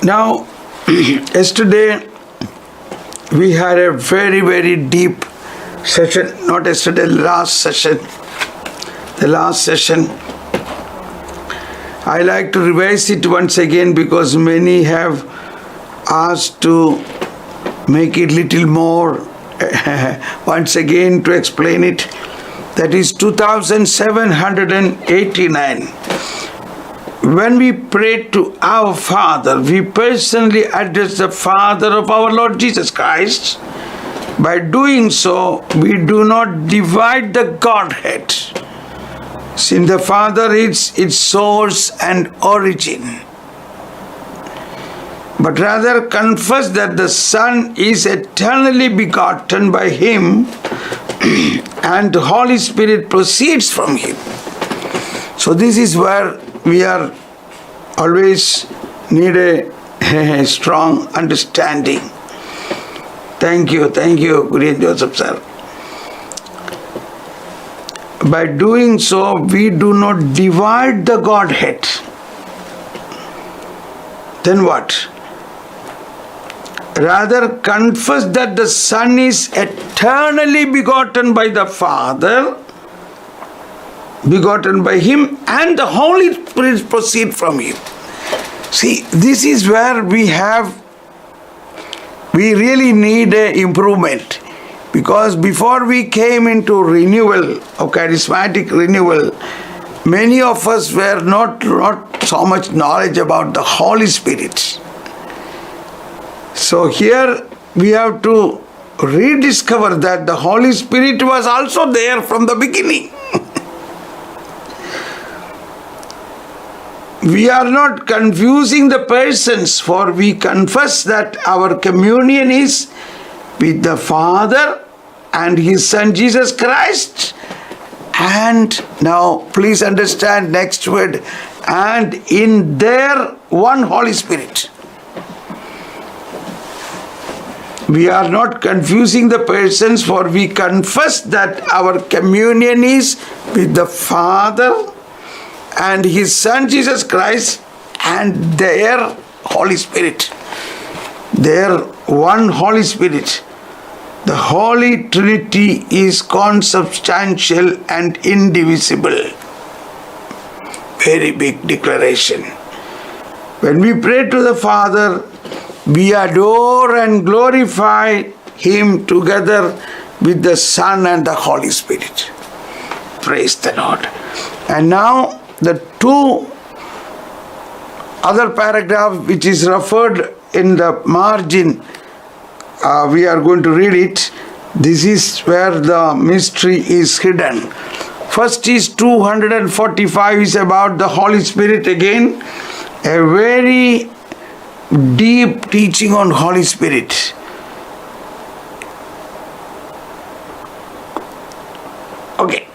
Now, yesterday we had a very, very deep session. Not yesterday, last session. The last session. I like to revise it once again because many have asked to make it little more once again to explain it. That is 2789. When we pray to our Father, we personally address the Father of our Lord Jesus Christ. By doing so, we do not divide the Godhead, since the Father is its source and origin, but rather confess that the Son is eternally begotten by Him and the Holy Spirit proceeds from Him. So this is where we are always need a strong understanding. Thank you, Kurian Joseph sir. By doing so, we do not divide the Godhead. Then what? Rather confess that the Son is eternally begotten by the Father, begotten by Him, and the Holy Spirit proceed from Him. See, this is where we really need an improvement. Because before we came into renewal, of charismatic renewal, many of us were not so much knowledge about the Holy Spirit. So here we have to rediscover that the Holy Spirit was also there from the beginning. We are not confusing the persons, for we confess that our communion is with the Father and His Son Jesus Christ. And now please understand next word, and in their one Holy Spirit. We are not confusing the persons, for we confess that our communion is with the Father and His Son Jesus Christ and their Holy Spirit. Their one Holy Spirit. The Holy Trinity is consubstantial and indivisible. Very big declaration. When we pray to the Father, we adore and glorify Him together with the Son and the Holy Spirit. Praise the Lord. And now the two other paragraph which is referred in the margin, we are going to read it. This is where the mystery is hidden. First is 245 is about the Holy Spirit again. A very deep teaching on Holy Spirit. Okay.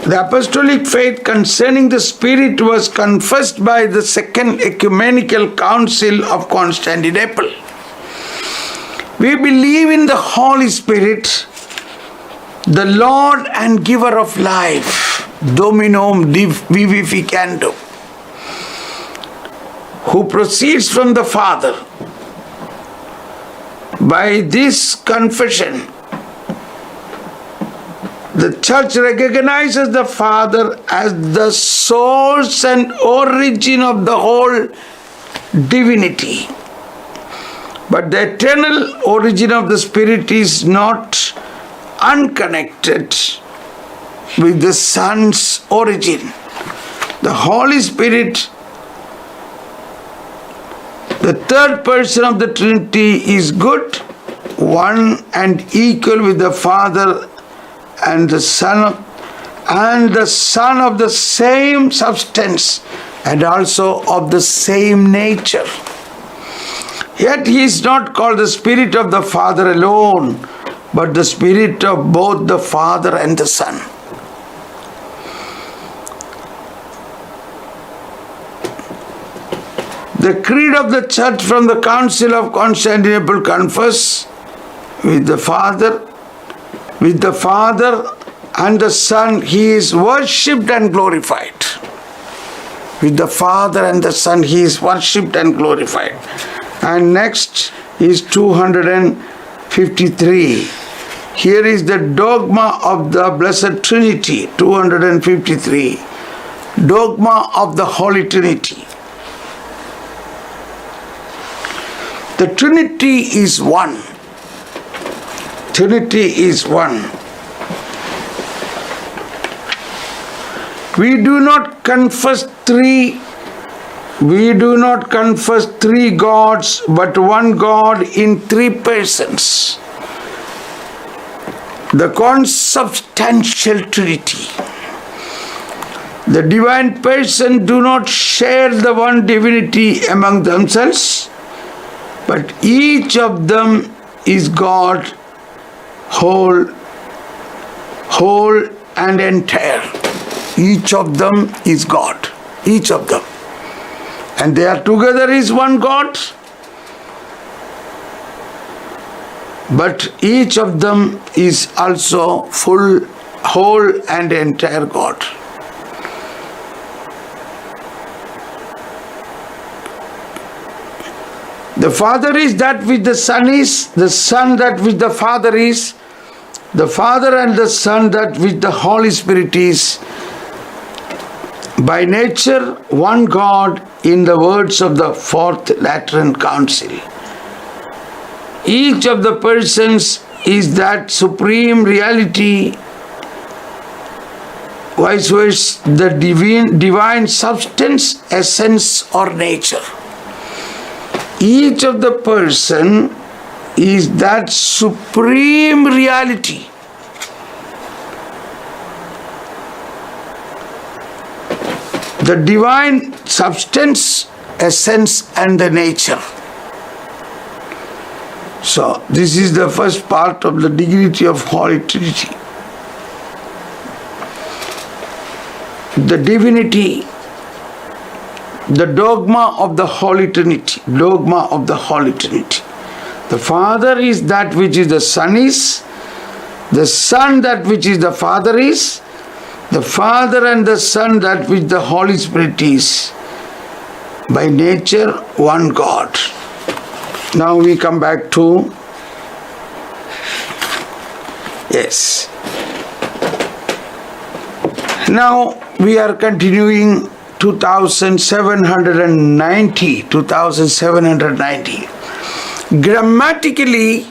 The apostolic faith concerning the Spirit was confessed by the Second Ecumenical Council of Constantinople. We believe in the Holy Spirit, the Lord and giver of life, Dominum Vivificandum, who proceeds from the Father. By this confession, the Church recognizes the Father as the source and origin of the whole divinity. But the eternal origin of the Spirit is not unconnected with the Son's origin. The Holy Spirit, the third person of the Trinity, is good, one and equal with the Father and the Son of the same substance and also of the same nature. Yet He is not called the Spirit of the Father alone, but the Spirit of both the Father and the Son. The creed of the Church from the Council of Constantinople confess with the Father and the Son He is worshipped and glorified. With the Father and the Son He is worshipped and glorified. And next is 253. Here is the dogma of the Blessed Trinity, 253. Dogma of the Holy Trinity. The Trinity is one. Trinity is one. We do not confess three gods, but one God in three persons. The consubstantial Trinity. The divine person do not share the one divinity among themselves, but each of them is God, whole and entire. Each of them is God. Each of them. And they are together is one God. But each of them is also full, whole and entire God. The Father is that which the Son is, the Son that which the Father is, the Father and the Son that which the Holy Spirit is. By nature, one God in the words of the Fourth Lateran Council. Each of the persons is that supreme reality, vice versa, the divine substance, essence or nature. Each of the person is that supreme reality. The divine substance, essence and the nature. So, this is the first part of the dignity of Holy Trinity. The divinity, the dogma of the Holy Trinity. Dogma of the Holy Trinity. The Father is that which is the Son is, the Son that which is the Father is, the Father and the Son that which the Holy Spirit is. By nature, one God. Now we come back to, yes. Now we are continuing 2790. Grammatically,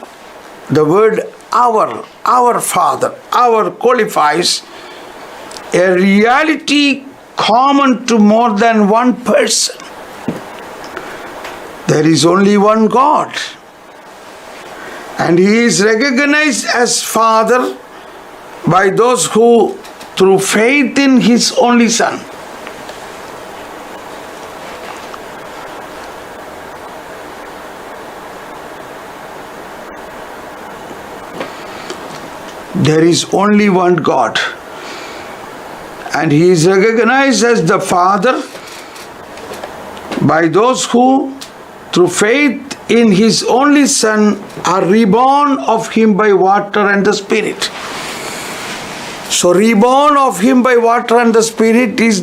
the word our Father, our qualifies a reality common to more than one person. There is only one God, and He is recognized as Father by those who, through faith in His only Son, there is only one God, and He is recognized as the Father by those who, through faith in His only Son, are reborn of Him by water and the Spirit. So, reborn of Him by water and the Spirit is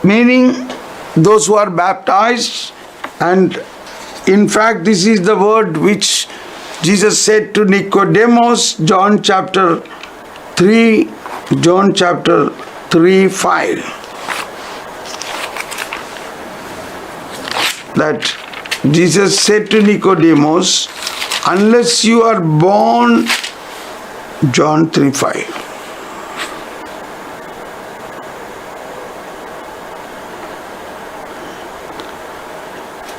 meaning those who are baptized, and in fact this is the word which Jesus said to Nicodemus, John chapter 3, 5. That Jesus said to Nicodemus, unless you are born, John 3:5.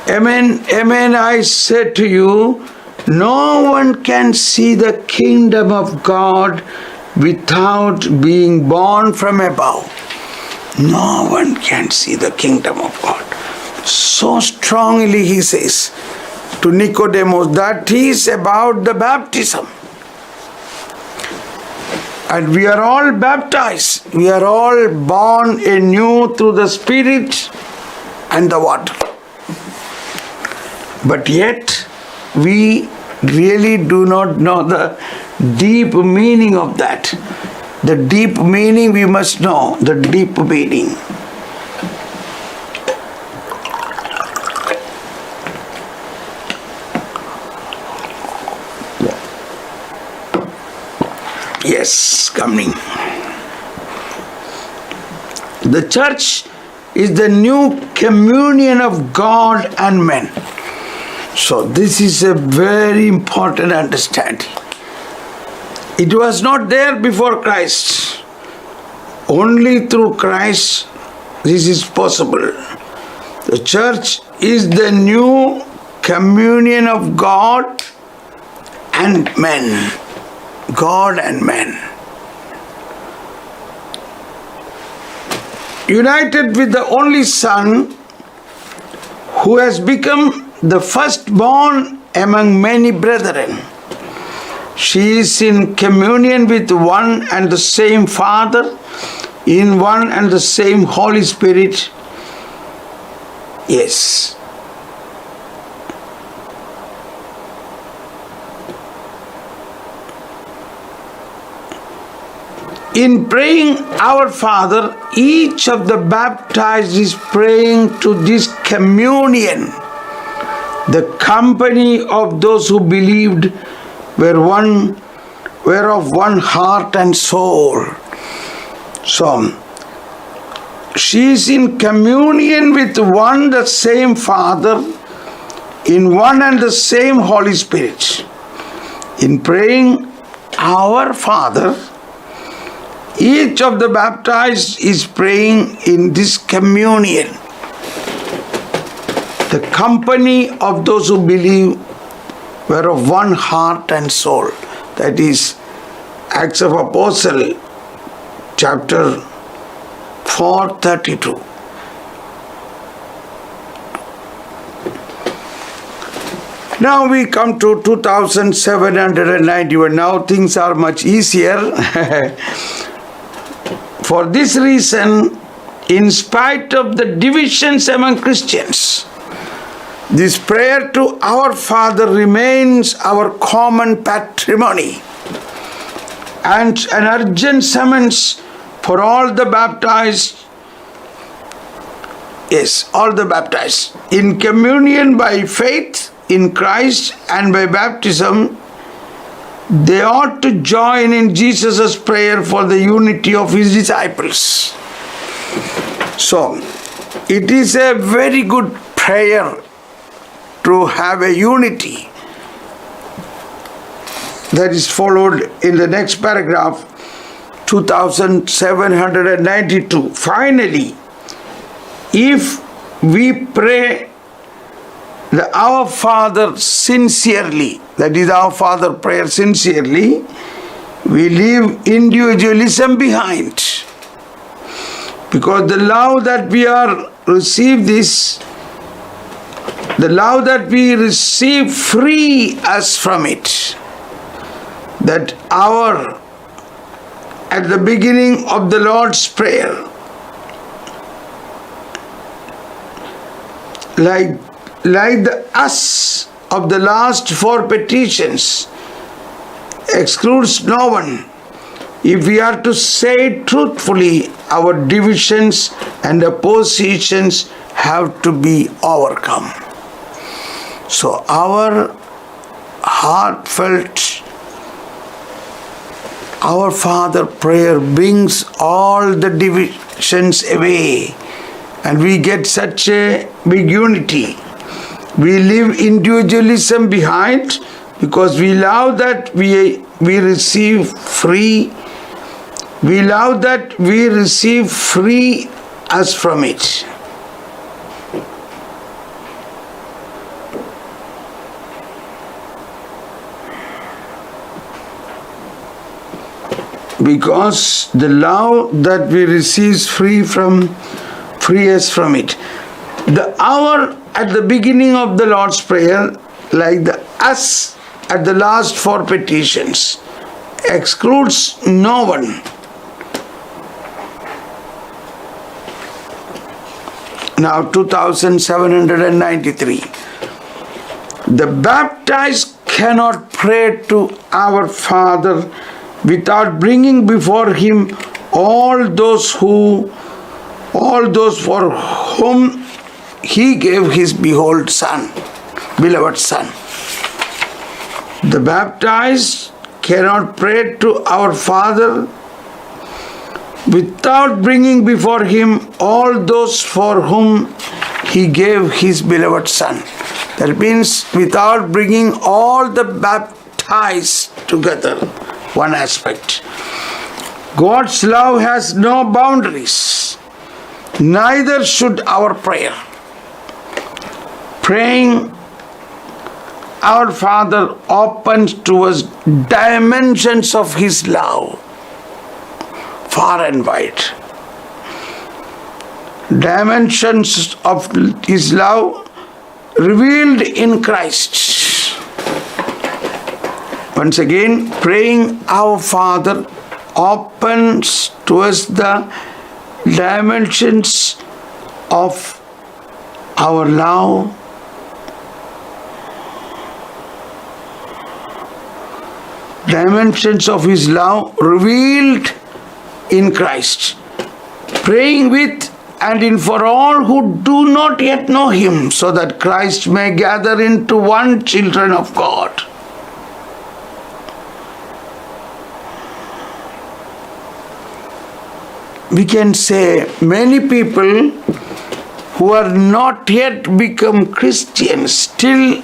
Amen, amen, I say to you, no one can see the kingdom of God without being born from above. No one can see the kingdom of God. So strongly he says to Nicodemus that is about the baptism. And we are all baptized. We are all born anew through the Spirit and the water. But yet, we really do not know the deep meaning of that. The deep meaning we must know. The deep meaning. Messiah coming. The church is the new communion of God and men. So this is a very important understanding. It was not there before Christ. Only through Christ this is possible. The church is the new communion of God and men. God and man. United with the only Son, who has become the firstborn among many brethren. She is in communion with one and the same Father, in one and the same Holy Spirit. Yes. In praying Our Father, each of the baptized is praying to this communion. The company of those who believed were of one heart and soul. So, she is in communion with one the same Father, in one and the same Holy Spirit. In praying Our Father, each of the baptized is praying in this communion. The company of those who believe were of one heart and soul. That is Acts of Apostle, chapter 4:32. Now we come to 2791. Now things are much easier. For this reason, in spite of the divisions among Christians, this prayer to Our Father remains our common patrimony and an urgent summons for all the baptized. Yes, all the baptized. In communion by faith in Christ and by baptism, they ought to join in Jesus' prayer for the unity of His disciples. So, it is a very good prayer to have a unity. That is followed in the next paragraph, 2792. Finally, if we pray the Our Father sincerely, that is Our Father prayer sincerely, we leave individualism behind. Because the love that we receive free us from it. That at the beginning of the Lord's Prayer, like the us of the last four petitions, excludes no one. If we are to say truthfully, our divisions and oppositions have to be overcome. So our heartfelt Our Father prayer brings all the divisions away, and we get such a big unity. We leave individualism behind because we love that we receive free. We love that we receive free us from it. Because the love that we receive free us from it. The hour at the beginning of the Lord's Prayer, like the us at the last four petitions, excludes no one. Now 2793. The baptized cannot pray to Our Father without bringing before Him all those for whom He gave His beloved Son. The baptized cannot pray to our Father without bringing before Him all those for whom He gave His beloved Son. That means without bringing all the baptized together, one aspect. God's love has no boundaries. Neither should our prayer. Praying our Father opens to us dimensions of His love, far and wide. Dimensions of His love revealed in Christ. Once again, praying our Father opens to us the dimensions of our love, dimensions of His love revealed in Christ. Praying with and in for all who do not yet know Him, so that Christ may gather into one children of God. We can say many people who are not yet become Christians, still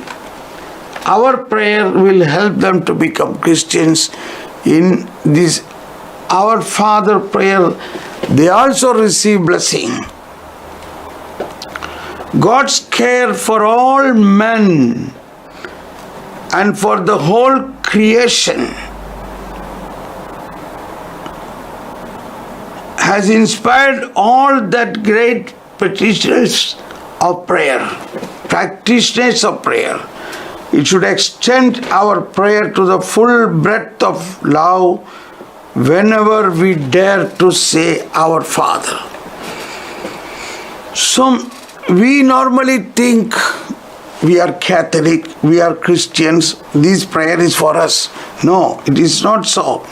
our prayer will help them to become Christians. In this Our Father prayer, they also receive blessing. God's care for all men and for the whole creation has inspired all that great practitioners of prayer. It should extend our prayer to the full breadth of love whenever we dare to say our Father. So we normally think we are Catholic, we are Christians, this prayer is for us. No, it is not so.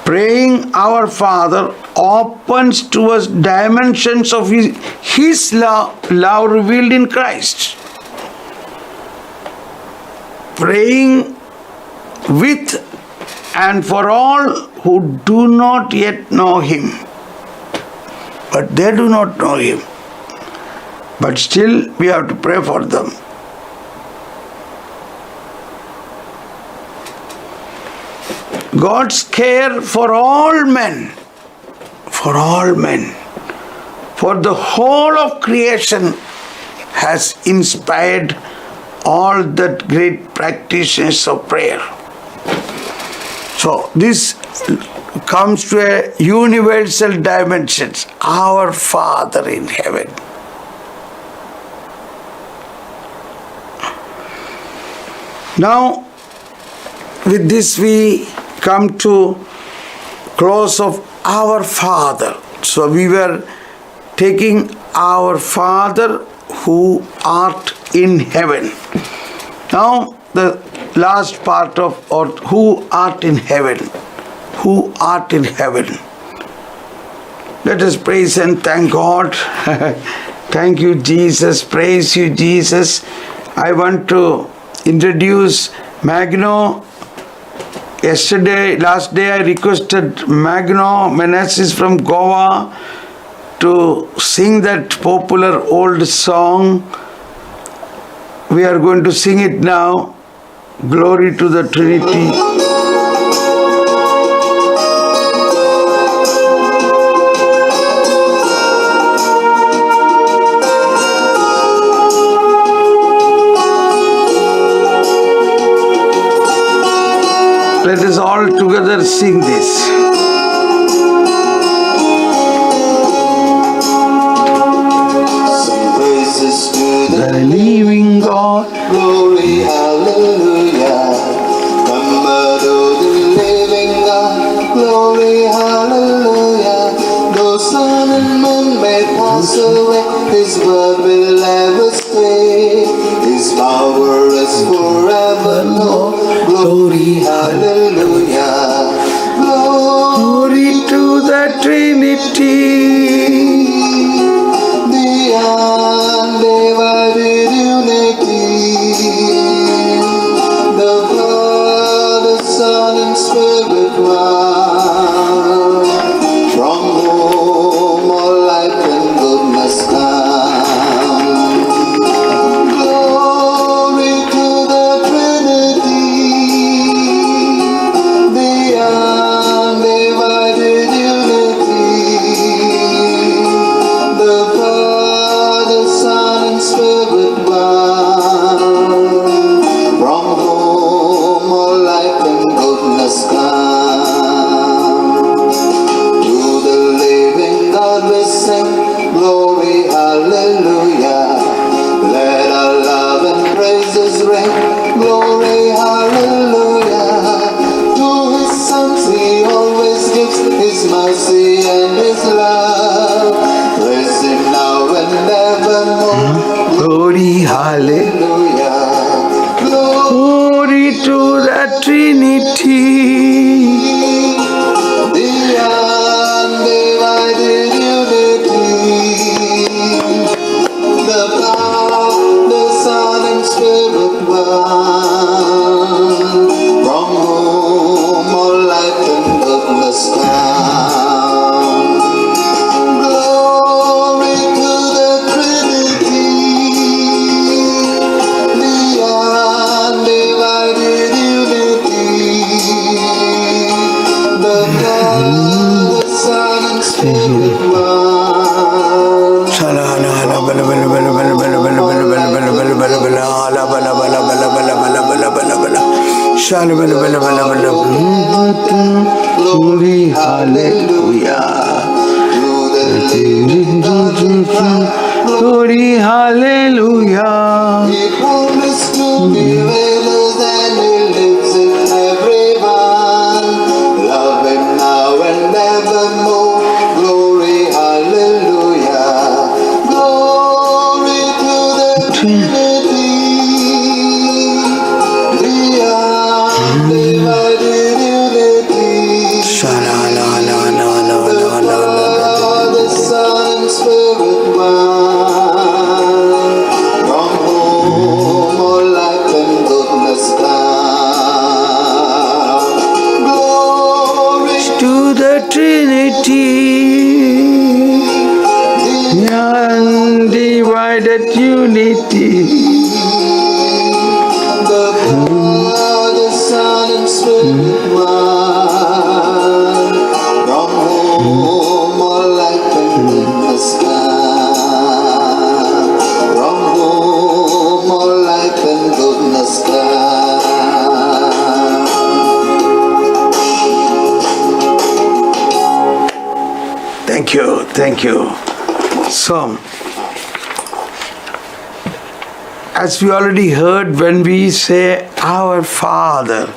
Praying our Father opens to us dimensions of His love revealed in Christ. Praying with and for all who do not yet know Him. But they do not know Him. But still we have to pray for them. God's care for all men, for the whole of creation has inspired all that great practitioners of prayer. So this comes to a universal dimension, our Father in heaven. Now, with this we come to close of our Father. So we were taking our Father who art in heaven. Now the last part of or who art in heaven. Who art in heaven. Let us praise and thank God. Thank you, Jesus. Praise you, Jesus. I want to introduce Magno. Last day I requested Magno Meneses from Goa to sing that popular old song. We are going to sing it now. Glory to the Trinity. Let us all together sing this. Sing praises to the Living God. glory, hallelujah. Remember the living God, glory, hallelujah. Though sun and moon may pass away, His word will ever stay. His power is forever known. Glory, hallelujah. Glory to the Trinity. The undivided unity. The Father, Son, and Spirit. Glory, hallelujah. To the Glory, hallelujah. He promised to be with us and He lives in everyone. Love Him now and evermore. Glory, hallelujah. Glory to the Trinity. The undivided unity. The Son and Spirit one. From whom all life and goodness come. Glory To the Trinity, the undivided unity. the Father, Son, and Spirit one. From whom all life and goodness come. From whom all life and goodness come. Thank you, thank you. So, as we already heard, when we say our Father,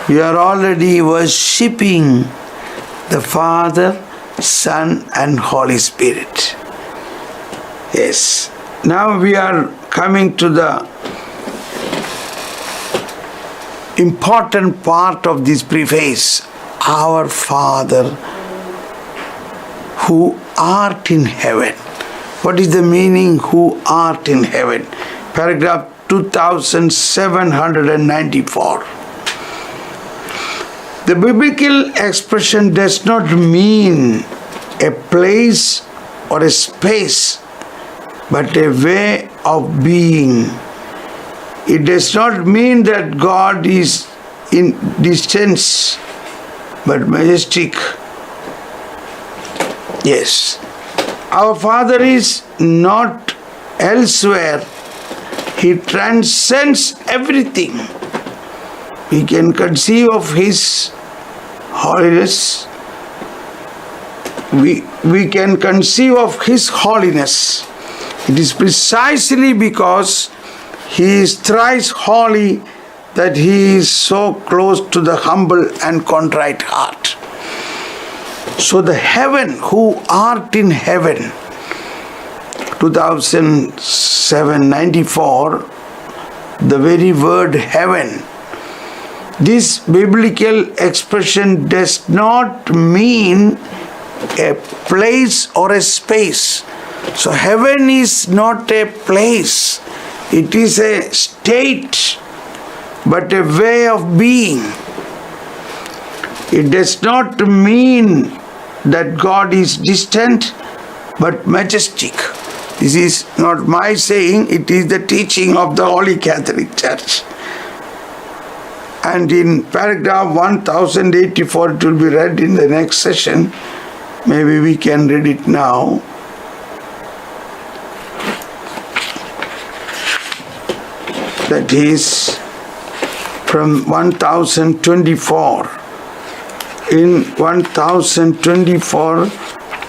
we are already worshipping the Father, Son, and Holy Spirit. Yes. Now we are coming to the important part of this preface. Our Father who art in heaven. What is the meaning who art in heaven? Paragraph 2794. The biblical expression does not mean a place or a space, but a way of being. It does not mean that God is in distance, but majestic. Yes. Our Father is not elsewhere. He transcends everything. We can conceive of His holiness. We can conceive of His holiness. It is precisely because He is thrice holy that He is so close to the humble and contrite heart. So the heaven, who art in heaven, 2794, the very word heaven, this biblical expression does not mean a place or a space. So heaven is not a place, it is a state, but a way of being. It does not mean that God is distant but majestic. This is not my saying, it is the teaching of the Holy Catholic Church. And in paragraph 1084, it will be read in the next session. Maybe we can read it now. That is from 1024. In 1024,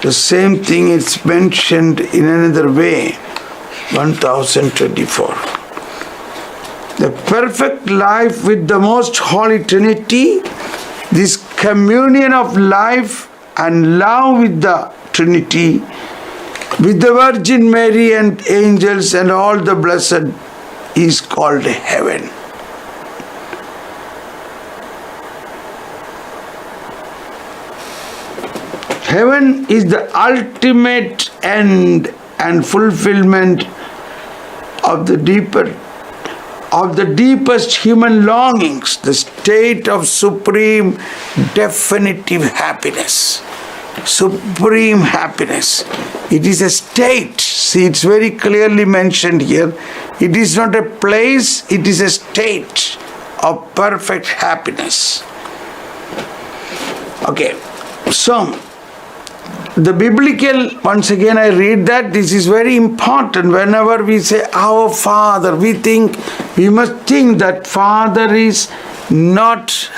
the same thing is mentioned in another way. 1024. The perfect life with the most holy Trinity, this communion of life and love with the Trinity, with the Virgin Mary and angels and all the blessed, is called heaven. Heaven is the ultimate end and fulfillment of the deepest human longings, the state of supreme definitive happiness. Supreme happiness. It is a state. See, it's very clearly mentioned here. It is not a place, it is a state of perfect happiness. Okay, so the biblical, once again I read that, this is very important. Whenever we say our Father, we must think that Father is not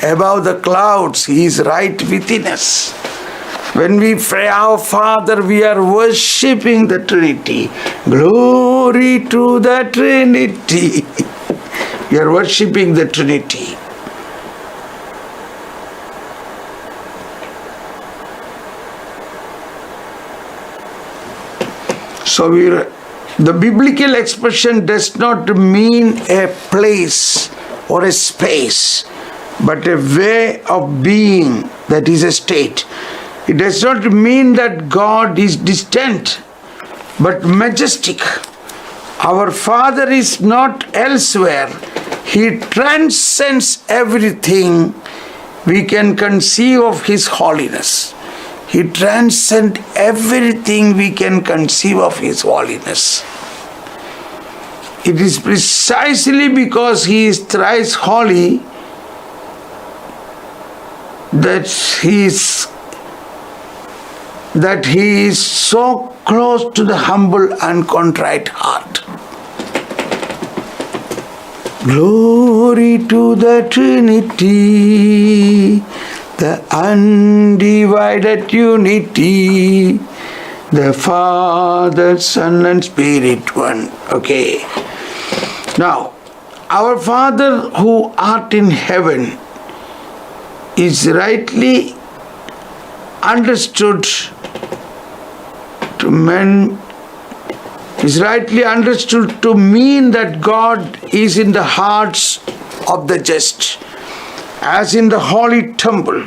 above the clouds. He is right within us. When we pray, Our Father, we are worshipping the Trinity. Glory to the Trinity. We are worshipping the Trinity. So the biblical expression does not mean a place or a space, but a way of being, that is a state. It does not mean that God is distant, but majestic. Our Father is not elsewhere. He transcends everything we can conceive of His holiness. He transcends everything we can conceive of His holiness. It is precisely because He is thrice holy that He is so close to the humble and contrite heart. Glory to the Trinity, the undivided unity, the Father, Son and Spirit one. Okay. Now, our Father who art in heaven is rightly understood to mean that God is in the hearts of the just, as in the holy temple.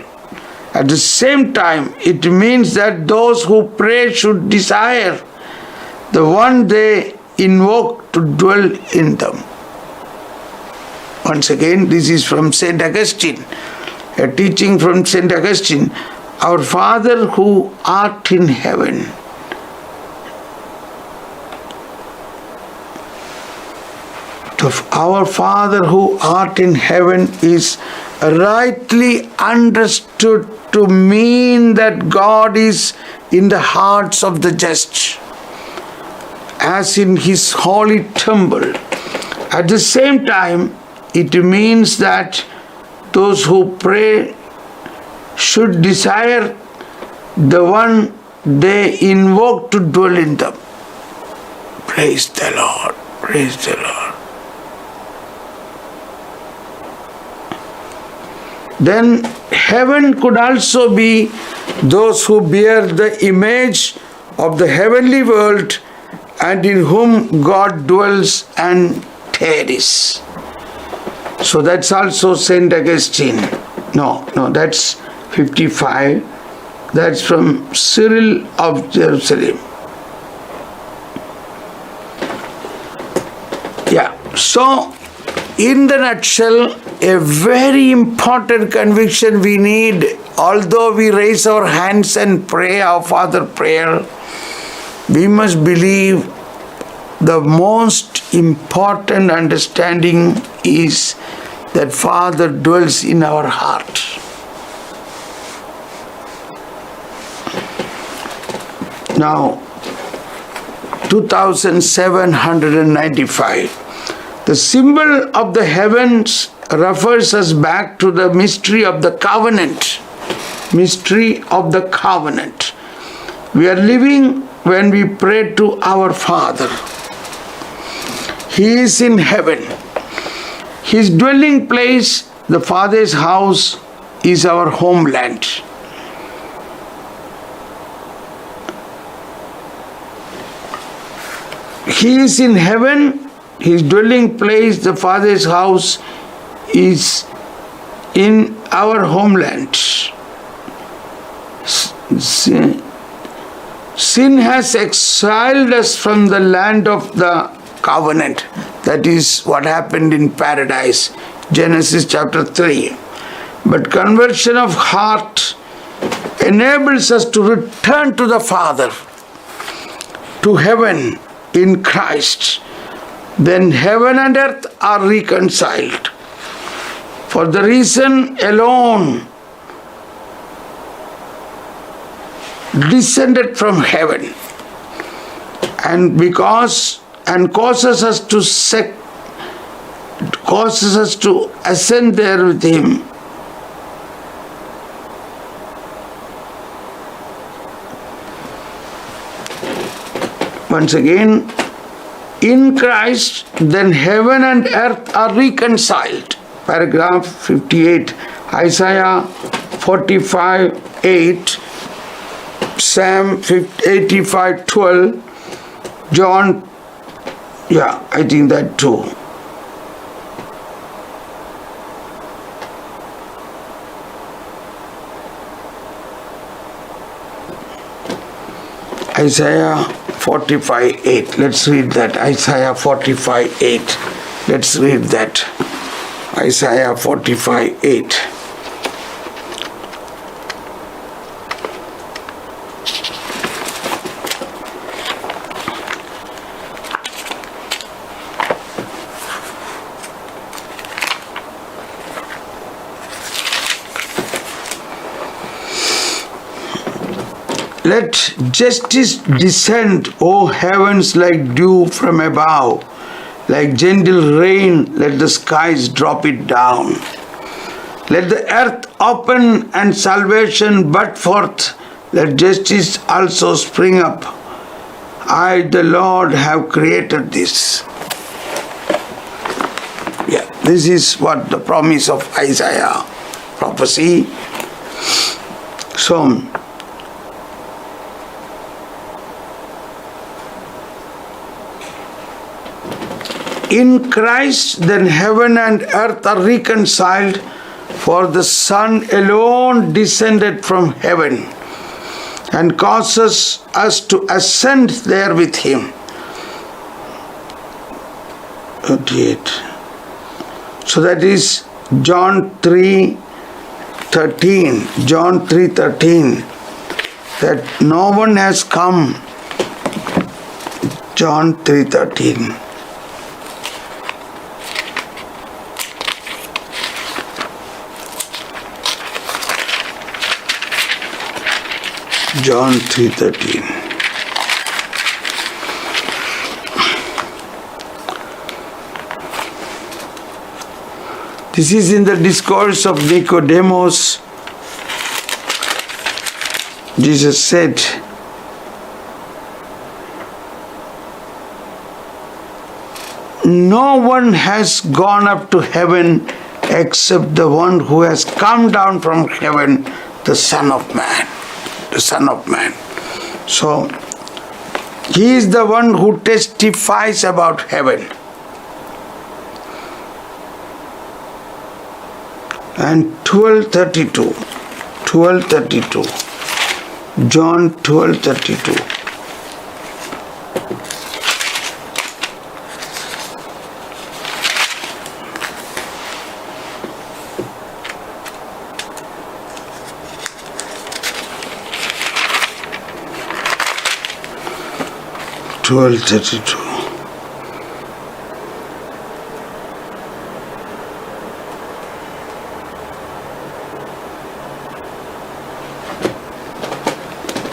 At the same time, it means that those who pray should desire the one they invoke to dwell in them. Once again, this is from St. Augustine, a teaching from St. Augustine. Our Father who art in heaven. Our Father who art in heaven is rightly understood to mean that God is in the hearts of the just, as in His holy temple. At the same time, it means that those who pray should desire the one they invoke to dwell in them. Praise the Lord. Praise the Lord. Then heaven could also be those who bear the image of the heavenly world and in whom God dwells and tarries. So that's also St. Augustine. No, that's 55. That's from Cyril of Jerusalem. Yeah, so in the nutshell, a very important conviction we need, although we raise our hands and pray our Father prayer, we must believe the most important understanding is that Father dwells in our heart. Now, 2795. The symbol of the heavens refers us back to the mystery of the covenant. Mystery of the covenant. We are living when we pray to our Father. He is in heaven. His dwelling place, the Father's house, is our homeland. He is in heaven. His dwelling place, the Father's house, is in our homeland. Sin has exiled us from the land of the covenant. That is what happened in paradise, Genesis chapter 3. But conversion of heart enables us to return to the Father, to heaven in Christ. Then heaven and earth are reconciled. For the reason alone, descended from heaven, and causes us to causes us to ascend there with Him. Once again, in Christ, then heaven and earth are reconciled. Paragraph 58, Isaiah 45:8, Psalm 85:12, John, I think that too. Isaiah 45:8. Let's read that. Isaiah 45:8. Let's read that. Isaiah 45:8. Let justice descend, O heavens, like dew from above. Like gentle rain, let the skies drop it down. Let the earth open and salvation bud forth. Let justice also spring up. I, the Lord, have created this. This is what the promise of Isaiah prophecy. So, in Christ, then heaven and earth are reconciled, for the Son alone descended from heaven and causes us to ascend there with Him. 38. So that is John 3:13. John 3:13. That no one has come. John 3:13. John 3:13. This is in the discourse of Nicodemus. Jesus said, no one has gone up to heaven except the one who has come down from heaven, the Son of Man. The Son of Man. So, He is the one who testifies about heaven. And 12:32. John 12:32.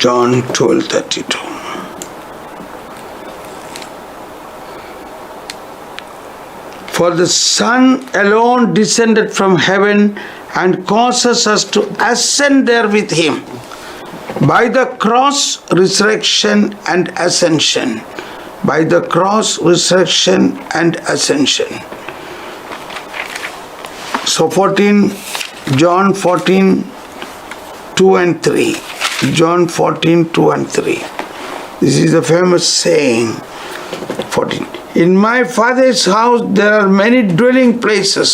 John 12:32. For the Son alone descended from heaven and causes us to ascend there with Him by the cross, resurrection and ascension. By the cross, resurrection and ascension. So 14, John 14:2 and 3. John 14:2 and 3. This is a famous saying. 14. In my Father's house there are many dwelling places.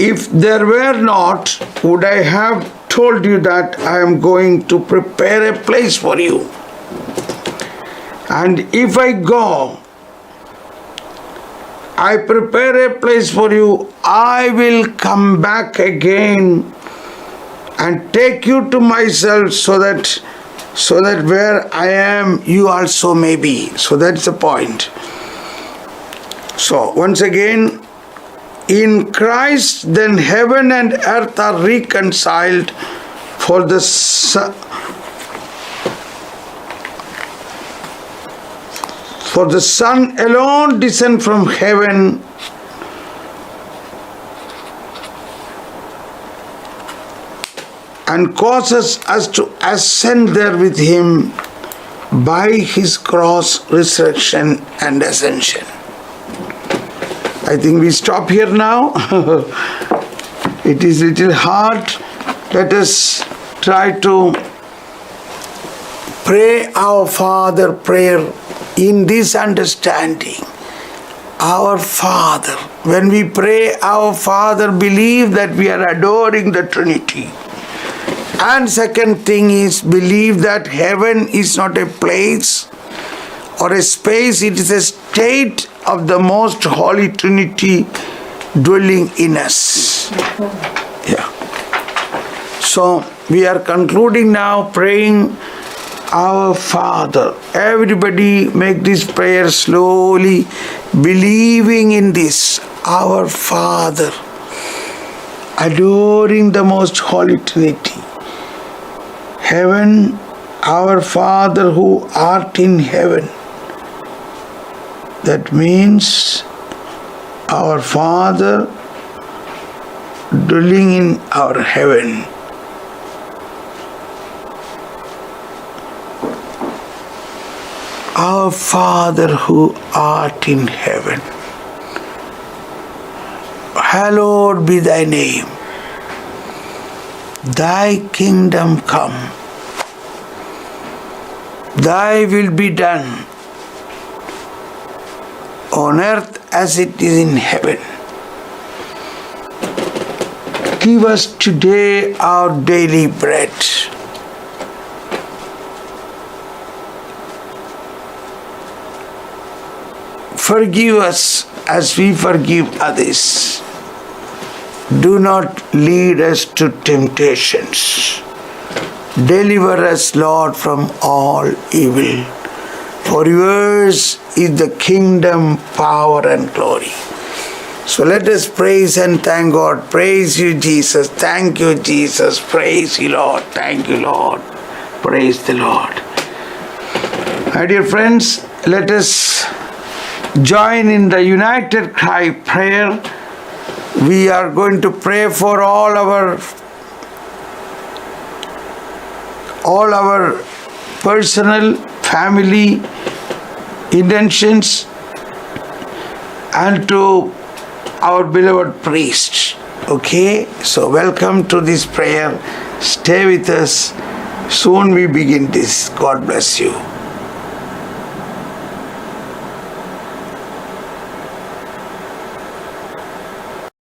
If there were not, would I have told you that I am going to prepare a place for you? And if I go, I prepare a place for you, I will come back again and take you to myself, so that where I am, you also may be. So that's the point. So once again, in Christ, then heaven and earth are reconciled, for the Son alone descend from heaven and causes us to ascend there with him by his cross, resurrection, and ascension. I think we stop here now. It is little hard. Let us try to pray our Father prayer in this understanding. Our Father. When we pray our Father, believe that we are adoring the Trinity. And second thing is, believe that heaven is not a place or a space, it is a state of the most holy Trinity dwelling in us. Yeah. So we are concluding now, praying our Father. Everybody make this prayer slowly, believing in this. Our Father, adoring the most holy Trinity. Heaven, our Father who art in heaven. That means our Father dwelling in our heaven. Our Father who art in heaven, hallowed be thy name. Thy kingdom come. Thy will be done on earth as it is in heaven. Give us today our daily bread. Forgive us as we forgive others. Do not lead us to temptations. Deliver us, Lord, from all evil. For yours is the kingdom, power, and glory. So let us praise and thank God. Praise you, Jesus. Thank you, Jesus. Praise you, Lord. Thank you, Lord. Praise the Lord. My dear friends, let us join in the united cry prayer. We are going to pray for all our personal, family intentions and to our beloved priest. Okay? So welcome to this prayer. Stay with us. Soon we begin this. God bless you.